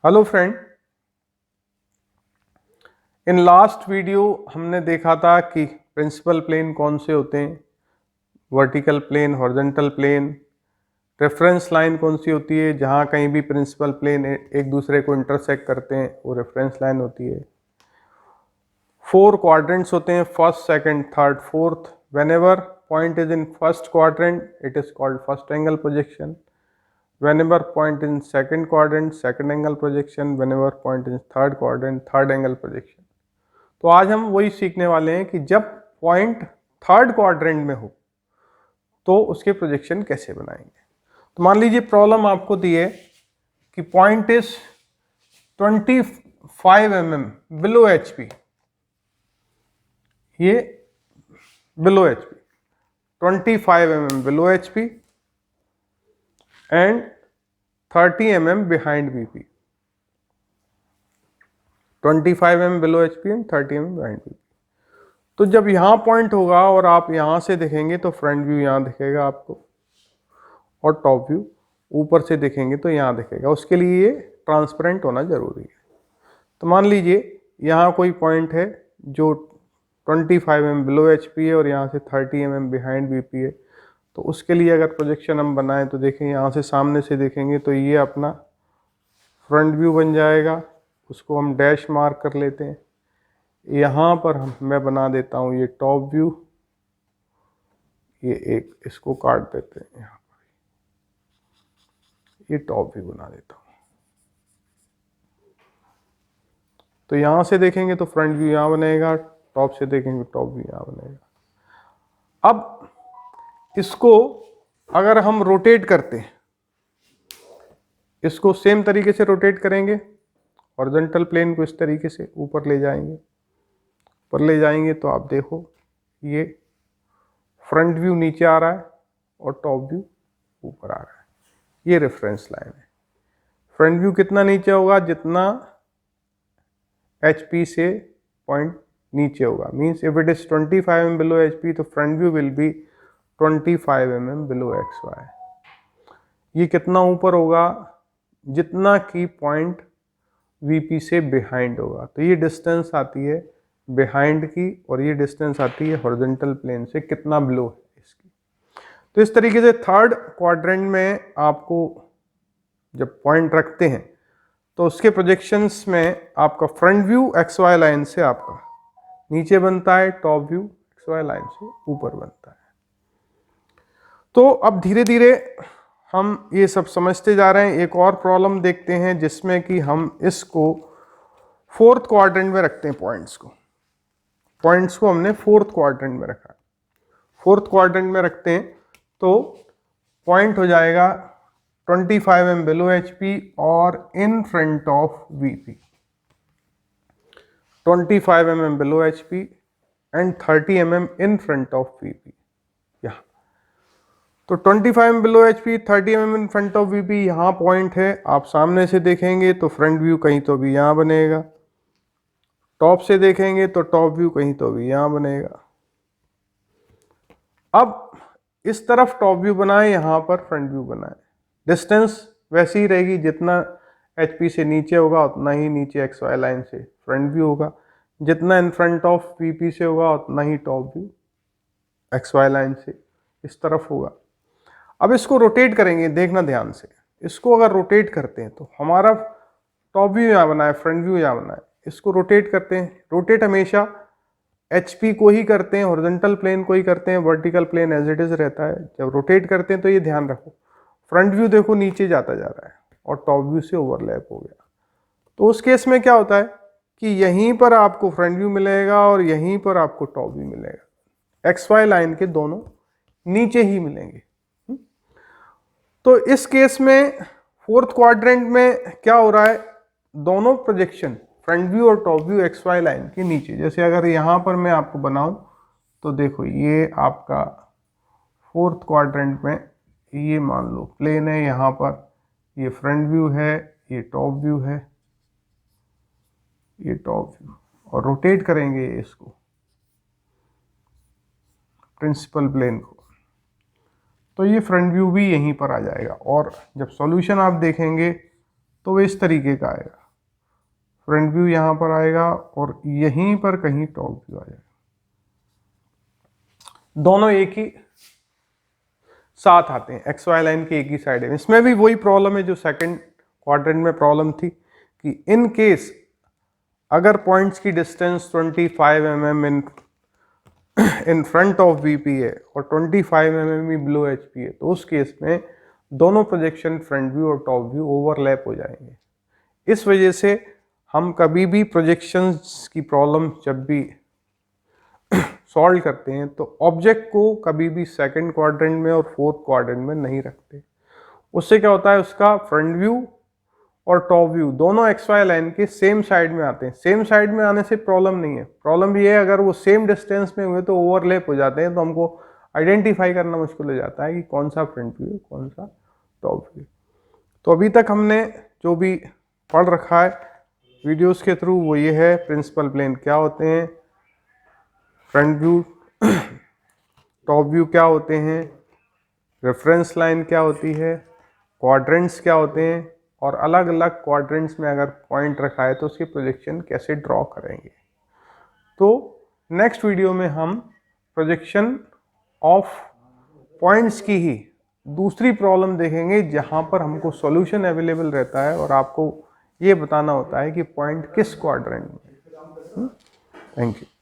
Hello friend, in last video हमने देखा था कि प्रिंसिपल प्लेन कौन से होते हैं, vertical plane, horizontal plane, reference line कौन सी होती है, जहाँ कहीं भी प्रिंसिपल प्लेन एक दूसरे को इंटरसेक्ट करते हैं वो रेफरेंस लाइन होती है। 4 क्वाड्रेंट्स होते हैं, first, second, third, fourth. Whenever point is in first quadrant it is called first angle projection. Whenever point in second quadrant, second angle projection. Whenever point in third quadrant, third angle projection. तो आज हम वही सीखने वाले हैं कि जब point third quadrant में हो तो उसके प्रोजेक्शन कैसे बनाएंगे। तो मान लीजिए प्रॉब्लम आपको दी है कि point is 25 mm below HP, ये below HP, 25 mm below HP and 30 mm behind VP, 25 mm below HP and 30 mm behind VP। तो जब यहाँ पॉइंट होगा और आप यहाँ से देखेंगे तो फ्रंट व्यू यहाँ दिखेगा आपको, और टॉप व्यू ऊपर से देखेंगे तो यहाँ दिखेगा। उसके लिए ये ट्रांसपेरेंट होना जरूरी है। तो मान लीजिए यहाँ कोई पॉइंट है जो 25 mm बिलो HP है और यहाँ से 30 mm बिहाइंड VP है। तो उसके लिए अगर प्रोजेक्शन हम बनाएं तो देखें, यहाँ से सामने से देखेंगे तो ये अपना फ्रंट व्यू बन जाएगा। उसको हम डैश मार्क कर लेते हैं। यहाँ पर मैं बना देता हूँ ये टॉप व्यू, ये एक इसको काट देते हैं, यहाँ पर ये टॉप व्यू बना देता हूँ। तो यहाँ से देखेंगे तो फ्रंट व्यू यहाँ बनेगा, टॉप से देखेंगे टॉप व्यू यहाँ बनेगा। अब इसको अगर हम रोटेट करते हैं, इसको सेम तरीके से रोटेट करेंगे, हॉरिजॉन्टल प्लेन को इस तरीके से ऊपर ले जाएंगे, ऊपर ले जाएंगे तो आप देखो ये फ्रंट व्यू नीचे आ रहा है और टॉप व्यू ऊपर आ रहा है। ये रेफरेंस लाइन है। फ्रंट व्यू कितना नीचे होगा, जितना HP से पॉइंट नीचे होगा। Means if it is 25 mm below HP तो front view will be 25 mm below XY। ये कितना ऊपर होगा, जितना की पॉइंट VP से बिहाइंड होगा। तो ये डिस्टेंस आती है बिहाइंड की और ये डिस्टेंस आती है हॉरिजॉन्टल प्लेन से कितना बिलो है इसकी। तो इस तरीके से थर्ड क्वाड्रेंट में आपको जब पॉइंट रखते हैं तो उसके प्रोजेक्शंस में आपका फ्रंट व्यू XY लाइन से आपका नीचे बनता है, टॉप व्यू XY लाइन से ऊपर बनता है। तो अब धीरे धीरे हम ये सब समझते जा रहे हैं। एक और प्रॉब्लम देखते हैं जिसमें कि हम इसको फोर्थ क्वाड्रेंट में रखते हैं। पॉइंट्स को हमने फोर्थ क्वाड्रेंट में रखा है। फोर्थ क्वाड्रेंट में रखते हैं तो पॉइंट हो जाएगा 25 mm बिलो HP और in front of VP, 25 mm below HP and 30 mm in front of VP। यहाँ तो 25 mm below HP, 30 mm in front of VP, यहाँ पॉइंट है। आप सामने से देखेंगे तो फ्रंट व्यू कहीं तो भी यहाँ बनेगा, टॉप से देखेंगे तो टॉप व्यू कहीं तो भी यहाँ बनेगा। अब इस तरफ टॉप व्यू बनाए, यहाँ पर फ्रंट व्यू बनाए। डिस्टेंस वैसी ही रहेगी, जितना HP से नीचे होगा उतना ही नीचे XY लाइन से फ्रंट व्यू होगा, जितना इन फ्रंट ऑफ VP से होगा उतना ही टॉप व्यू XY लाइन से इस तरफ होगा। अब इसको रोटेट करेंगे, देखना ध्यान से। इसको अगर रोटेट करते हैं तो हमारा टॉप व्यू यहाँ बना है, फ्रंट व्यू यहाँ बना है। इसको रोटेट करते हैं। रोटेट हमेशा HP को ही करते हैं, हॉरिजॉन्टल प्लेन को ही करते हैं, vertical plane as it is रहता है। जब रोटेट करते हैं तो ये ध्यान रखो, फ्रंट व्यू देखो नीचे जाता जा रहा है और टॉप व्यू से ओवरलैप हो गया। तो उस केस में क्या होता है कि यहीं पर आपको फ्रंट व्यू मिलेगा और यहीं पर आपको टॉप व्यू मिलेगा। XY लाइन के दोनों नीचे ही मिलेंगे। तो इस केस में फोर्थ क्वाड्रेंट में क्या हो रहा है, दोनों प्रोजेक्शन फ्रंट व्यू और टॉप व्यू XY लाइन के नीचे। जैसे अगर यहाँ पर मैं आपको बनाऊं तो देखो ये आपका फोर्थ क्वाड्रेंट में ये मान लो प्लेन है, यहाँ पर ये फ्रंट व्यू है, ये टॉप व्यू है, ये टॉप व्यू, और रोटेट करेंगे इसको प्रिंसिपल प्लेन को तो ये फ्रंट व्यू भी यहीं पर आ जाएगा। और जब सॉल्यूशन आप देखेंगे तो वो इस तरीके का आएगा, फ्रंट व्यू यहाँ पर आएगा और यहीं पर कहीं टॉप व्यू आ जाएगा। दोनों एक ही साथ आते हैं, एक्स वाई लाइन के एक ही साइड है। इसमें भी वही प्रॉब्लम है जो सेकंड क्वाड्रेंट में प्रॉब्लम थी कि इन केस अगर पॉइंट्स की distance 25 mm in front of VP है और 25 mm बिलो एचपी है, तो उस केस में दोनों प्रोजेक्शन फ्रंट व्यू और टॉप व्यू ओवरलैप हो जाएंगे। इस वजह से हम कभी भी प्रोजेक्शंस की प्रॉब्लम जब भी सॉल्व करते हैं तो ऑब्जेक्ट को कभी भी सेकंड क्वाड्रेंट में और फोर्थ क्वाड्रेंट में नहीं रखते। उससे क्या होता है, उसका फ्रंट व्यू और टॉप व्यू दोनों एक्स वाई लाइन के सेम साइड में आते हैं। सेम साइड में आने से प्रॉब्लम नहीं है, प्रॉब्लम ये है अगर वो सेम डिस्टेंस में हुए तो ओवरलैप हो जाते हैं, तो हमको आइडेंटिफाई करना मुश्किल हो जाता है कि कौन सा फ्रंट व्यू कौन सा टॉप व्यू। तो अभी तक हमने जो भी पढ़ रखा है वीडियोस के थ्रू वो ये है, प्रिंसिपल प्लेन क्या होते हैं, फ्रंट व्यू टॉप व्यू क्या होते हैं, रेफरेंस लाइन क्या होती है, क्वाड्रेंट्स क्या होते हैं, और अलग अलग क्वाड्रेंट्स में अगर पॉइंट रखा है तो उसकी प्रोजेक्शन कैसे ड्रॉ करेंगे। तो नेक्स्ट वीडियो में हम प्रोजेक्शन ऑफ पॉइंट्स की ही दूसरी प्रॉब्लम देखेंगे जहां पर हमको सॉल्यूशन अवेलेबल रहता है और आपको ये बताना होता है कि पॉइंट किस क्वाड्रेंट में। Thank you.